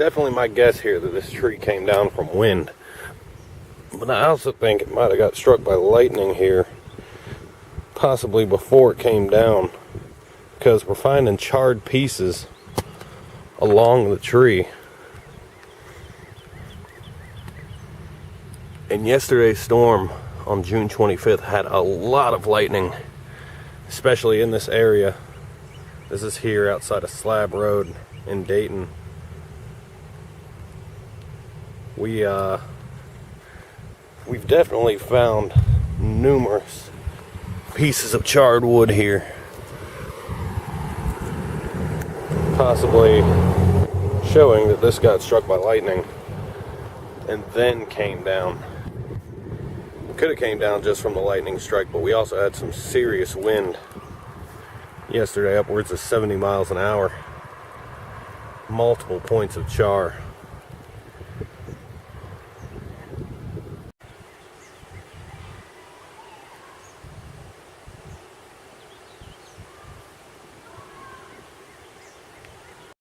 definitely my guess here that this tree came down from wind. But I also think it might have got struck by lightning here, possibly before it came down, because we're finding charred pieces along the tree. And yesterday's storm on June 25th had a lot of lightning, especially in this area. This is here outside of Slab Road in Dayton. We've definitely found numerous pieces of charred wood here, possibly showing that this got struck by lightning and then came down. It could have came down just from the lightning strike, but we also had some serious wind yesterday, upwards of 70 miles an hour. Multiple points of char.